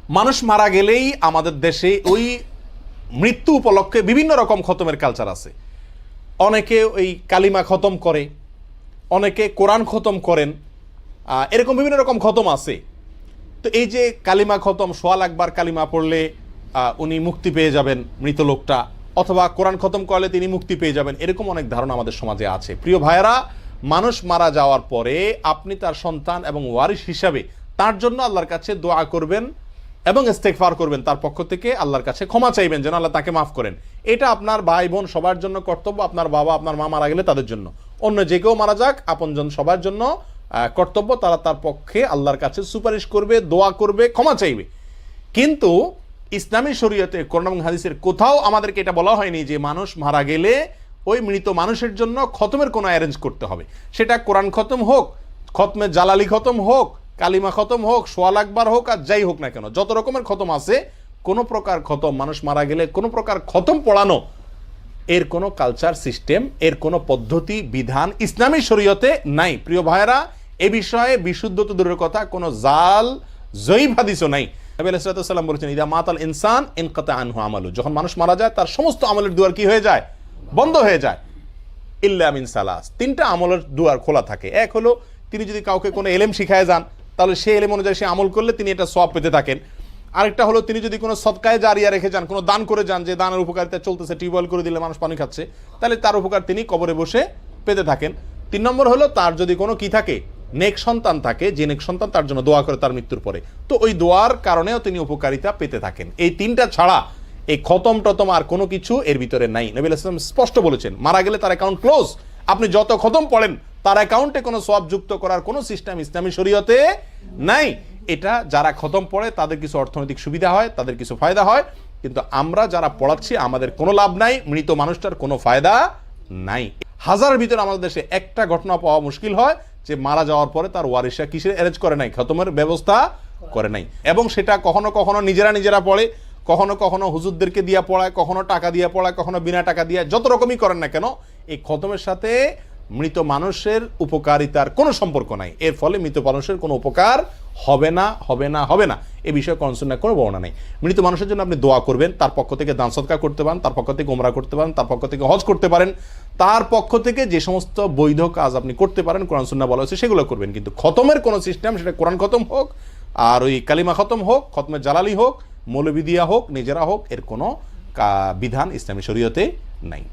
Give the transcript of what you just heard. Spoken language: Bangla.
মানুষ মারা গেলেই আমাদের দেশে ওই মৃত্যু উপলক্ষে বিভিন্ন রকম খতমের কালচার আছে। অনেকে ওই কালিমা খতম করে, অনেকে কোরআন খতম করেন, এরকম বিভিন্ন রকম খতম আছে। তো এই যে কালিমা খতম, সোয়াল একবার কালিমা পড়লে উনি মুক্তি পেয়ে যাবেন মৃত লোকটা, অথবা কোরআন খতম করলে তিনি মুক্তি পেয়ে যাবেন, এরকম অনেক ধারণা আমাদের সমাজে আছে। প্রিয় ভাইয়েরা, মানুষ মারা যাওয়ার পরে আপনি তার সন্তান এবং ওয়ারিস হিসাবে তার জন্য আল্লাহর কাছে দোয়া করবেন এবং ইস্তেগফার করবেন, তার পক্ষ থেকে আল্লাহর কাছে ক্ষমা চাইবেন যেন আল্লাহ তাকে মাফ করেন। এটা আপনার ভাই বোন সবার জন্য কর্তব্য। আপনার বাবা আপনার মা মারা গেলে তাদের জন্য, অন্য যে কেউ মারা যাক, আপনজন সবার জন্য কর্তব্য, তারা তার পক্ষে আল্লাহর কাছে সুপারিশ করবে, দোয়া করবে, ক্ষমা চাইবে। কিন্তু ইসলামী শরীয়তে কোরআন এবং হাদিসের কোথাও আমাদেরকে এটা বলা হয়নি যে মানুষ মারা গেলে ওই মৃত মানুষের জন্য খতমের কোনো অ্যারেঞ্জ করতে হবে। সেটা কোরআন খতম হোক, খতমে জালালি খতম হোক, কালিমা খতম হোক, সোয়াল আকবার হোক, আর যাই হোক না কেন, যত রকমের খতম আছে, কোনো প্রকার খতম, মানুষ মারা গেলে কোনো প্রকার খতম পড়ানো, এর কোনো কালচার সিস্টেম, এর কোনো পদ্ধতি বিধান ইসলামী শরীয়তে নাই। প্রিয় ভাইয়েরা, এ বিষয়ে বিশুদ্ধ তো দূরের কথা, কোনো জাল জয়ীফ হাদিসও নাই। নবী আলাইহিস সালাম বলেছেন, ইদা মাতাল ইনসান ইনকাতা আনহু আমালু, যখন মানুষ মারা যায় তার সমস্ত আমলের দুয়ার কি হয়ে যায়? বন্ধ হয়ে যায়। ইল্লা মিন সালাস, তিনটা আমলের দুয়ার খোলা থাকে। এক হলো, তিনি যদি কাউকে কোনো এলেম শিখায় যান, তাহলে সেই এলেম অনুযায়ী সে আমল করলে তিনি এটা সওয়াব পেতে থাকেন। আরেকটা হলো, তিনি যদি কোনো সদকায়ে জারিয়া রেখে যান, কোনো দান করে যান, যে দানের উপকারিতা চলতেছে, টিউবওয়েল করে দিলে মানুষ পানি খাচ্ছে, তাহলে তার উপকার তিনি কবরে বসে পেতে থাকেন। 3 নম্বর হলো, তার যদি কোনো কি থাকে, নেক সন্তান থাকে, যে নেক সন্তান তার জন্য দোয়া করে তার মৃত্যুর পরে, তো ওই দোয়ার কারণেও তিনি উপকারিতা পেতে থাকেন। এই তিনটা ছাড়া এই খতম টতম আর কোনো কিছু এর ভিতরে নাই। নবী আলাইহিস সালাম স্পষ্ট বলেছেন, মারা গেলে তার অ্যাকাউন্ট ক্লোজ। আপনি যত খতম পড়েন, তার অ্যাকাউন্টে কোনো সওয়াব যুক্ত করার কোনো সিস্টেম ইসলামী শরীয়তে নাই। এটা যারা খতম পড়ে তাদের কিছু অর্থনৈতিক সুবিধা হয়, তাদের কিছু ফায়দা হয়, কিন্তু আমরা যারা পড়াচ্ছি আমাদের কোনো লাভ নাই, মৃত মানুষটার কোনো ফায়দা নাই। হাজারের ভিতরে আমাদের দেশে একটা ঘটনা পাওয়া মুশকিল হয় যে মারা যাওয়ার পরে তার ওয়ারিসরা কিসের অ্যারেঞ্জ করে নাই, খতমের ব্যবস্থা করে নাই। এবং সেটা কখনো কখনো নিজেরা পড়ে, কখনো কখনো হুজুরদেরকে দিয়া পড়ায়, কখনো টাকা দিয়ে পড়ায়, কখনো বিনা টাকা দিয়ে, যত রকমই করেন না কেন, এই খতমের সাথে মৃত মানুষের উপকারিতার কোনো সম্পর্ক নাই। এর ফলে মৃত মানুষের কোনো উপকার হবে না, হবে না, হবে না। এ বিষয়ে কোরআন সুন্নাহয় কোনো বর্ণনা নেই। মৃত মানুষের জন্য আপনি দোয়া করবেন, তার পক্ষ থেকে দান সদকা করতে পারেন, তার পক্ষ থেকে উমরা করতে পারেন, তার পক্ষ থেকে হজ করতে পারেন, তার পক্ষ থেকে যে সমস্ত বৈধ কাজ আপনি করতে পারেন কোরআন সুন্নাহ বলা হয়েছে সেগুলো করবেন। কিন্তু খতমের কোনো সিস্টেম, সেটা কোরআন খতম হোক, আর ওই কালিমা খতম হোক, খতমে জালালি হোক, মৌলবি দিয়া হোক, নিজেরা হোক, এর কোনো বিধান ইসলামী শরীয়তে নাই।